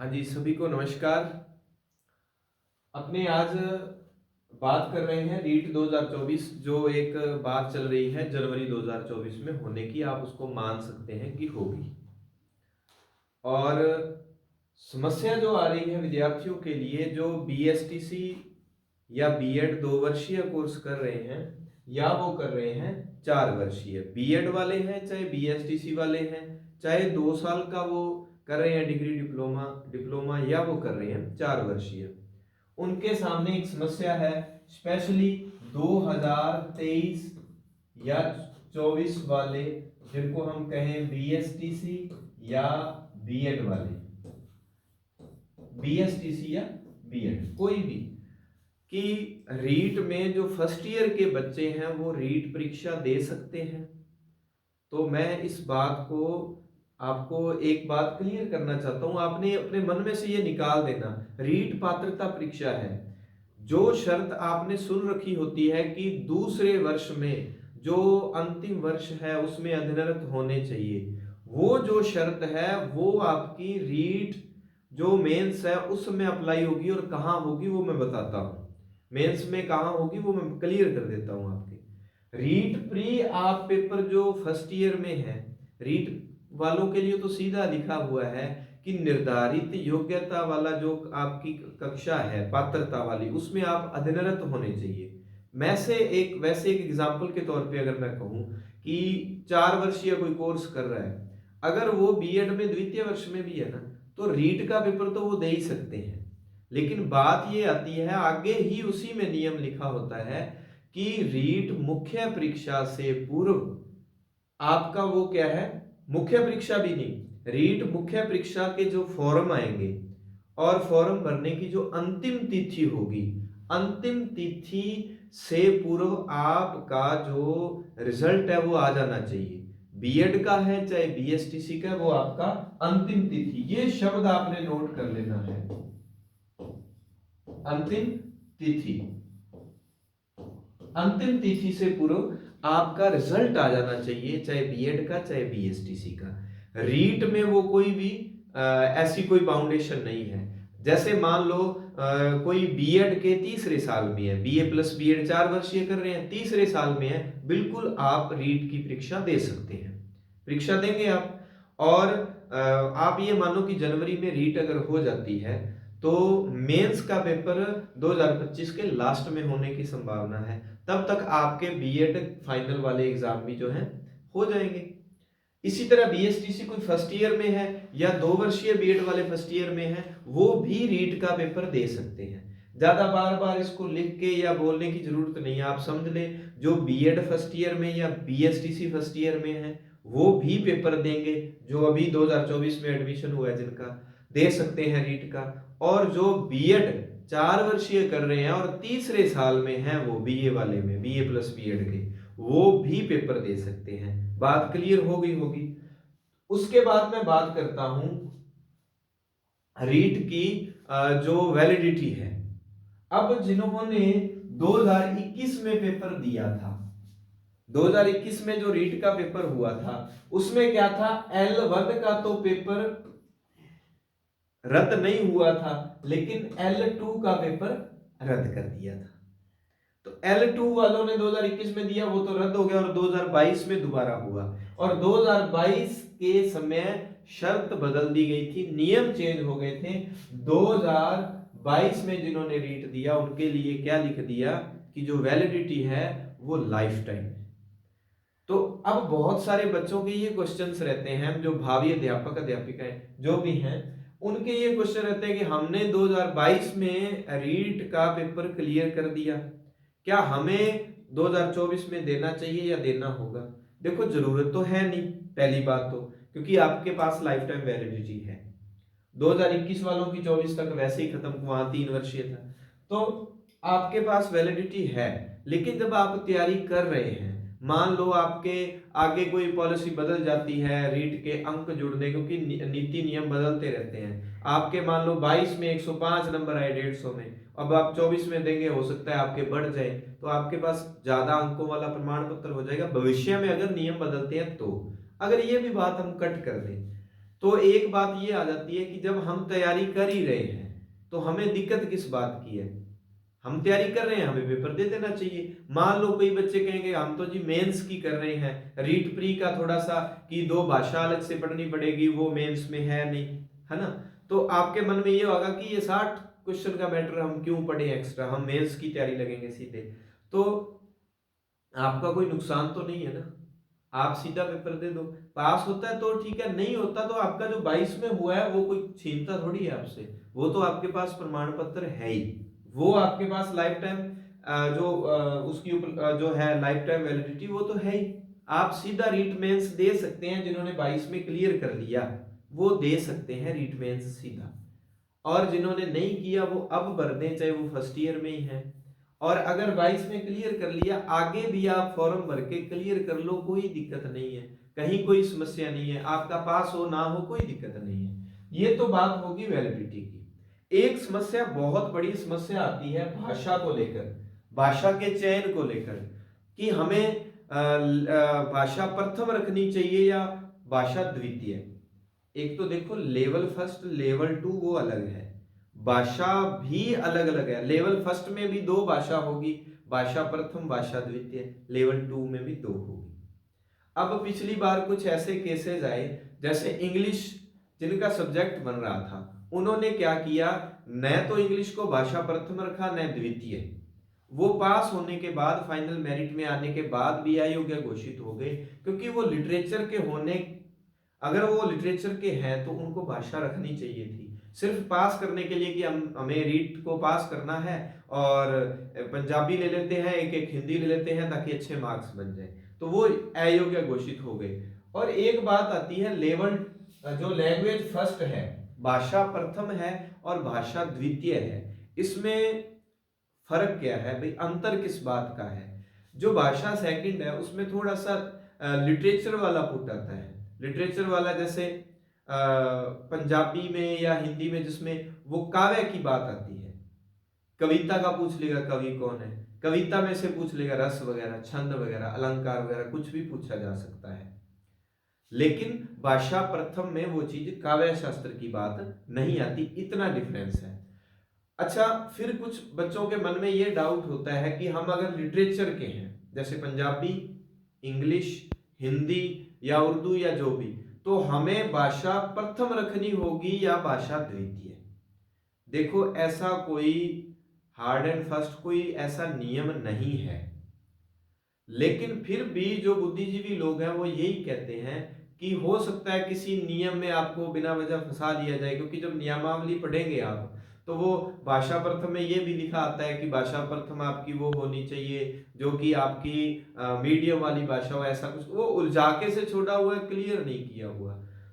हाँ जी, सभी को नमस्कार। अपने आज बात कर रहे हैं रीट 2024 जो एक बात चल रही है जनवरी 2024 में होने की, आप उसको मान सकते हैं कि होगी। और समस्या जो आ रही है विद्यार्थियों के लिए जो बीएसटीसी या बीएड 2 वर्षीय कोर्स कर रहे हैं या वो कर रहे हैं 4 वर्षीय, बीएड वाले हैं चाहे बीएसटीसी वाले हैं, चाहे 2 साल का वो कर रहे हैं डिग्री डिप्लोमा डिप्लोमा या वो कर रहे हैं 4 वर्षीय, उनके सामने एक समस्या है। स्पेशली 2023 या 24 वाले, जिनको हम कहें बीएसटीसी या बीएड वाले, बीएसटीसी या बीएड कोई भी, कि रीट में जो फर्स्ट ईयर के बच्चे हैं वो रीट परीक्षा दे सकते हैं। तो मैं इस बात को आपको एक बात क्लियर करना चाहता हूं, आपने अपने मन में से ये निकाल देना, रीट पात्रता परीक्षा है। जो शर्त आपने सुन रखी होती है कि दूसरे वर्ष में जो अंतिम वर्ष है उसमें अध्ययनरत होने चाहिए, वो जो शर्त है वो आपकी रीट जो मेंस है उसमें अप्लाई होगी। और कहाँ होगी वो मैं बताता हूँ, मेंस में कहाँ होगी वो मैं क्लियर कर देता हूँ आपके। रीट प्री आप पेपर जो फर्स्ट ईयर में है, रीट वालों के लिए तो सीधा लिखा हुआ है कि निर्धारित योग्यता वाला जो आपकी कक्षा है पात्रता वाली, उसमें आप अध्ययनरत होने चाहिए। वैसे एक एग्जाम्पल के तौर पे अगर मैं कहूँ कि 4 वर्षीय कोई कोर्स कर रहा है, अगर वो बीएड में द्वितीय वर्ष में भी है ना, तो रीट का पेपर तो वो दे ही सकते हैं। लेकिन बात ये आती है, आगे ही उसी में नियम लिखा होता है कि रीट मुख्य परीक्षा से पूर्व आपका वो क्या है, मुख्य परीक्षा भी नहीं, रीट मुख्य परीक्षा के जो फॉर्म आएंगे और फॉर्म भरने की जो अंतिम तिथि होगी, अंतिम तिथि से पूर्व आपका जो रिजल्ट है वो आ जाना चाहिए। बीएड का है चाहे बीएसटीसी का, वो आपका अंतिम तिथि, ये शब्द आपने नोट कर लेना है, अंतिम तिथि। अंतिम तिथि से पूर्व आपका रिजल्ट आ जाना चाहिए, चाहे बीएड का चाहे बीएसटीसी का। रीट में वो कोई भी ऐसी कोई बाउंडेशन नहीं है। जैसे मान लो कोई बीएड के तीसरे साल में है, बीए प्लस बीएड 4 वर्षीय कर रहे हैं, तीसरे साल में है, बिल्कुल आप रीट की परीक्षा दे सकते हैं, परीक्षा देंगे आप। और आप ये मानो कि जनवरी में रीट अगर हो जाती है तो मेंस का पेपर 2025 के लास्ट में होने की संभावना है, तब तक आपके बीएड फाइनल वाले एग्जाम भी जो हैं हो जाएंगे। इसी तरह बीएसटीसी कोई फर्स्ट ईयर में है या 2 वर्षीय बीएड वाले फर्स्ट ईयर में है, वो भी रीट का पेपर दे सकते हैं। ज्यादा बार बार इसको लिख के या बोलने की जरूरत नहीं है, आप समझ ले जो बीएड फर्स्ट ईयर में या बीएसटीसी फर्स्ट ईयर में है वो भी पेपर देंगे, जो अभी 2024 में एडमिशन हुआ है जिनका, दे सकते हैं रीट का। और जो बीएड 4 वर्षीय कर रहे हैं और तीसरे साल में है वो बीए वाले में, बीए प्लस बीएड के, वो भी पेपर दे सकते हैं। बात क्लियर हो गई होगी। उसके बाद मैं बात करता हूं रीट की जो वैलिडिटी है। अब जिन्होंने 2021 में पेपर दिया था, 2021 में जो रीट का पेपर हुआ था उसमें क्या था, L1 का तो पेपर रद्द नहीं हुआ था, लेकिन L2 का पेपर रद्द कर दिया था। तो L2 वालों ने 2021 में दिया, वो तो रद्द हो गया और 2022 में दोबारा हुआ। और 2022 के समय शर्त बदल दी गई थी, नियम चेंज हो गए थे। 2022 में जिन्होंने रीट दिया उनके लिए क्या लिख दिया कि जो वैलिडिटी है वो लाइफ टाइम है। तो अब बहुत सारे बच्चों के ये क्वेश्चंस रहते हैं, जो भावी अध्यापक अध्यापिकाएं जो भी हैं, उनके ये क्वेश्चन रहते हैं कि हमने 2022 में रीट का पेपर क्लियर कर दिया, क्या हमें 2024 में देना चाहिए या देना होगा? देखो जरूरत तो है नहीं, पहली बात तो, क्योंकि आपके पास लाइफ टाइम वैलिडिटी है। 2021 वालों की 24 तक वैसे ही खत्म, वहां 3 वर्षीय था, तो आपके पास वैलिडिटी है। लेकिन जब आप तैयारी कर रहे हैं, मान लो आपके आगे कोई पॉलिसी बदल जाती है, रीट के अंक जुड़ने, क्योंकि नीति नियम बदलते रहते हैं, आपके मान लो 22 में 105 नंबर आए 150 में, अब आप 24 में देंगे, हो सकता है आपके बढ़ जाए, तो आपके पास ज्यादा अंकों वाला प्रमाण पत्र हो जाएगा भविष्य में अगर नियम बदलते हैं तो। अगर ये भी बात हम कट कर दें तो एक बात ये आ जाती है कि जब हम तैयारी कर ही रहे हैं तो हमें दिक्कत किस बात की है? हम तैयारी कर रहे हैं, हमें पेपर दे देना चाहिए। मान लो कोई बच्चे कहेंगे हम तो जी मेंस की कर रहे हैं, रीट प्री का थोड़ा सा कि 2 भाषा अलग से पढ़नी पड़ेगी, वो मेंस में है नहीं, है ना? तो आपके मन में ये होगा कि ये 60 क्वेश्चन का मैटर हम क्यों पढ़े एक्स्ट्रा, हम मेंस की तैयारी लगेंगे सीधे। तो आपका कोई नुकसान तो नहीं है ना, आप सीधा पेपर दे दो। पास होता है तो ठीक है, नहीं होता तो आपका जो 22 में हुआ है वो कोई छीनता थोड़ी है आपसे, वो तो आपके पास प्रमाण पत्र है ही, वो आपके पास लाइफ टाइम जो उसकी ऊपर जो है लाइफ टाइम वैलिडिटी वो तो है ही। आप सीधा रीट मेंस दे सकते हैं, जिन्होंने 22 में क्लियर कर लिया वो दे सकते हैं रीट मेंस सीधा, और जिन्होंने नहीं किया वो अब भर दें, चाहे वो फर्स्ट ईयर में ही है। और अगर 22 में क्लियर कर लिया, आगे भी आप फॉर्म भर के क्लियर कर लो, कोई दिक्कत नहीं है, कहीं कोई समस्या नहीं है, आपका पास हो ना हो कोई दिक्कत नहीं है। ये तो बात होगी वैलिडिटी की। एक समस्या, बहुत बड़ी समस्या आती है भाषा को लेकर, भाषा के चयन को लेकर, कि हमें भाषा प्रथम रखनी चाहिए या भाषा द्वितीय। एक तो देखो लेवल फर्स्ट लेवल टू वो अलग है, भाषा भी अलग अलग है। लेवल फर्स्ट में भी 2 भाषा होगी, भाषा प्रथम भाषा द्वितीय, लेवल 2 में भी 2 होगी। अब पिछली बार कुछ ऐसे केसेस आए, जैसे इंग्लिश जिनका सब्जेक्ट बन रहा था, उन्होंने क्या किया, न तो इंग्लिश को भाषा प्रथम रखा न द्वितीय। वो पास होने के बाद, फाइनल मेरिट में आने के बाद भी अयोग्य घोषित हो गए, क्योंकि वो लिटरेचर के होने, अगर वो लिटरेचर के हैं तो उनको भाषा रखनी चाहिए थी। सिर्फ पास करने के लिए कि हमें रीट को पास करना है और पंजाबी ले लेते हैं, एक एक हिंदी ले लेते हैं ताकि अच्छे मार्क्स बन जाए, तो वो अयोग्य घोषित हो गए। और एक बात आती है लेवल, जो लैंग्वेज फर्स्ट है, भाषा प्रथम है और भाषा द्वितीय है, इसमें फर्क क्या है भाई, अंतर किस बात का है? जो भाषा सेकंड है उसमें थोड़ा सा लिटरेचर वाला पुट आता है, लिटरेचर वाला, जैसे पंजाबी में या हिंदी में जिसमें वो काव्य की बात आती है, कविता का पूछ लेगा कवि कौन है, कविता में से पूछ लेगा रस वगैरह, छंद वगैरह, अलंकार वगैरह, कुछ भी पूछा जा सकता है। लेकिन भाषा प्रथम में वो चीज काव्य शास्त्र की बात नहीं आती, इतना डिफरेंस है। अच्छा, फिर कुछ बच्चों के मन में ये डाउट होता है कि हम अगर लिटरेचर के हैं, जैसे पंजाबी, इंग्लिश, हिंदी या उर्दू या जो भी, तो हमें भाषा प्रथम रखनी होगी या भाषा द्वितीय? देखो, ऐसा कोई हार्ड एंड फास्ट कोई ऐसा नियम नहीं है, लेकिन फिर भी जो बुद्धिजीवी लोग हैं वो यही कहते हैं कि हो सकता है किसी नियम में आपको बिना वजह फंसा दिया जाए, क्योंकि जब नियमावली पढ़ेंगे आप तो वो भाषा प्रथम में ये भी लिखा आता है कि भाषा प्रथम आपकी वो होनी चाहिए जो कि आपकी मीडियम वाली भाषा हो, ऐसा कुछ वो उलझाके से छोड़ा हुआ है, क्लियर नहीं किया हुआ।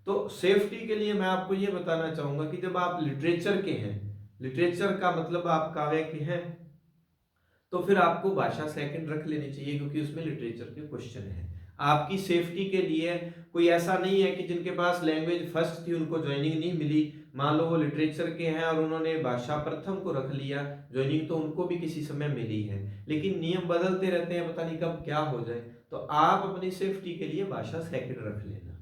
तो सेफ्टी के लिए मैं आपको ये बताना चाहूंगा कि जब आप लिटरेचर के हैं, लिटरेचर का मतलब आप काव्य के हैं, तो फिर आपको भाषा सेकंड रख लेनी चाहिए, क्योंकि उसमें लिटरेचर के क्वेश्चन है। आपकी सेफ्टी के लिए कोई ऐसा नहीं है कि जिनके पास लैंग्वेज फर्स्ट थी उनको ज्वाइनिंग नहीं मिली, मान लो वो लिटरेचर के हैं और उन्होंने भाषा प्रथम को रख लिया ज्वाइनिंग, तो उनको भी किसी समय मिली है, लेकिन नियम बदलते रहते हैं, पता नहीं कब क्या हो जाए। तो आप अपनी सेफ्टी के लिए भाषा सेकंड रख लेना।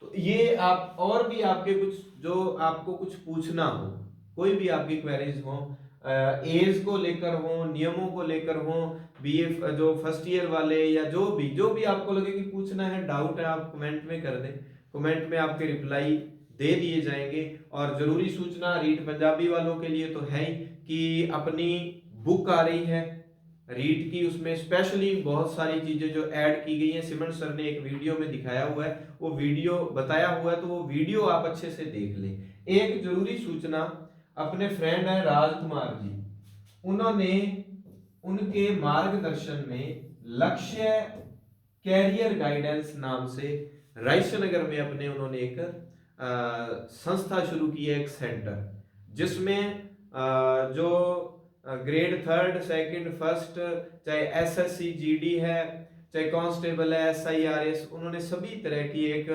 तो ये आप, और भी आपके कुछ जो आपको कुछ पूछना हो, कोई भी आपकी क्वेरीज हो, एज को लेकर हो, नियमों को लेकर हो, बीए जो फर्स्ट ईयर वाले, या जो भी आपको लगे कि पूछना है, डाउट है, आप कमेंट में कर दें, कमेंट में आपके रिप्लाई दे दिए जाएंगे। और जरूरी सूचना रीड पंजाबी वालों के लिए तो है ही कि अपनी बुक आ रही है रीड की, उसमें स्पेशली बहुत सारी चीजें जो ऐड की गई हैं, सिमरन सर ने एक वीडियो में दिखाया हुआ है, वो वीडियो बताया हुआ है, तो वो वीडियो आप अच्छे से देख लें। एक जरूरी सूचना, अपने फ्रेंड है राजकुमार जी, उन्होंने उनके मार्गदर्शन में लक्ष्य कैरियर गाइडेंस नाम से रायसनगर में अपने उन्होंने एक संस्था शुरू की है, एक सेंटर, जिसमें जो ग्रेड 3, 2, 1, चाहे एसएससी जीडी है, चाहे कांस्टेबल है, SIRS, उन्होंने सभी तरह की एक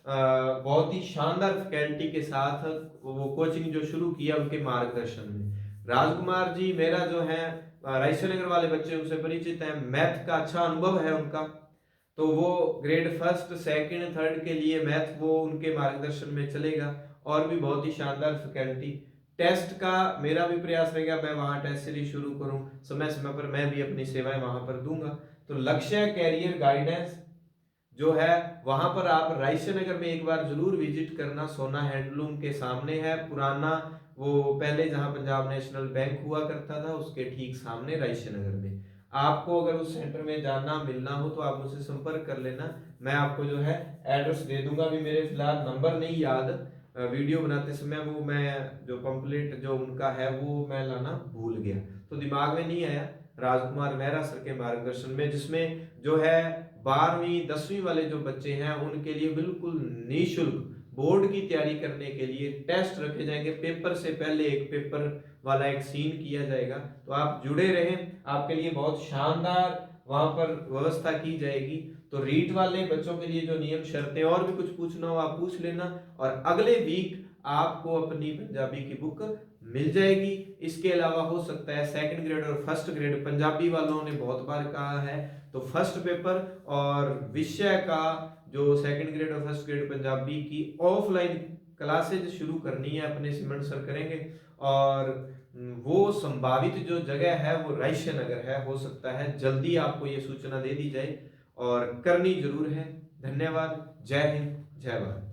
बहुत ही शानदार फैकल्टी के साथ वो कोचिंग जो शुरू किया उनके मार्गदर्शन में। राजकुमार जी मेरा जो है रायसनगर वाले बच्चे उनसे परिचित हैं, मैथ का अच्छा अनुभव है उनका, तो वो ग्रेड फर्स्ट सेकंड थर्ड के लिए मैथ वो उनके मार्गदर्शन में चलेगा, और भी बहुत ही शानदार फैकल्टी। टेस्ट का मेरा भी प्रयास रहेगा, मैं वहाँ टेस्ट सीरीज शुरू करूँ, समय समय पर मैं भी अपनी सेवाएं वहाँ पर दूंगा। तो लक्ष्य कैरियर गाइडेंस जो है वहां पर आप रायसे नगर में एक बार जरूर विजिट करना। सोना हैंडलूम के सामने है, पुराना वो पहले जहां पंजाब नेशनल बैंक हुआ करता था उसके ठीक सामने रायसे नगर में। आपको अगर उस सेंटर में जाना मिलना हो तो आप मुझसे संपर्क कर लेना, मैं आपको जो है एड्रेस दे दूंगा। अभी मेरे फिलहाल नंबर नहीं याद, वीडियो बनाते समय वो मैं जो पंपलेट जो उनका है वो मैं लाना भूल गया, तो दिमाग में नहीं आया। राजकुमार मेहरा सर के मार्गदर्शन में, जिसमें जो है 12वीं 10वीं वाले जो बच्चे हैं उनके लिए बिल्कुल निःशुल्क बोर्ड की तैयारी करने के लिए टेस्ट रखे जाएंगे। पेपर से पहले एक पेपर वाला एक सीन किया जाएगा, तो आप जुड़े रहें, आपके लिए बहुत शानदार वहां पर व्यवस्था की जाएगी। तो रीट वाले बच्चों के लिए जो नियम शर्तें और भी कुछ पूछना हो आप पूछ लेना, और अगले वीक आपको अपनी पंजाबी की बुक मिल जाएगी। इसके अलावा हो सकता है सेकंड ग्रेड और फर्स्ट ग्रेड, पंजाबी वालों ने बहुत बार कहा है, तो फर्स्ट पेपर और विषय का जो सेकंड ग्रेड और फर्स्ट ग्रेड पंजाबी की ऑफलाइन क्लासेज शुरू करनी है अपने सिमरन सर करेंगे। और वो संभावित जो जगह है वो रायसे नगर है, हो सकता है जल्दी आपको ये सूचना दे दी जाए, और करनी जरूर है। धन्यवाद। जय हिंद, जय भारत।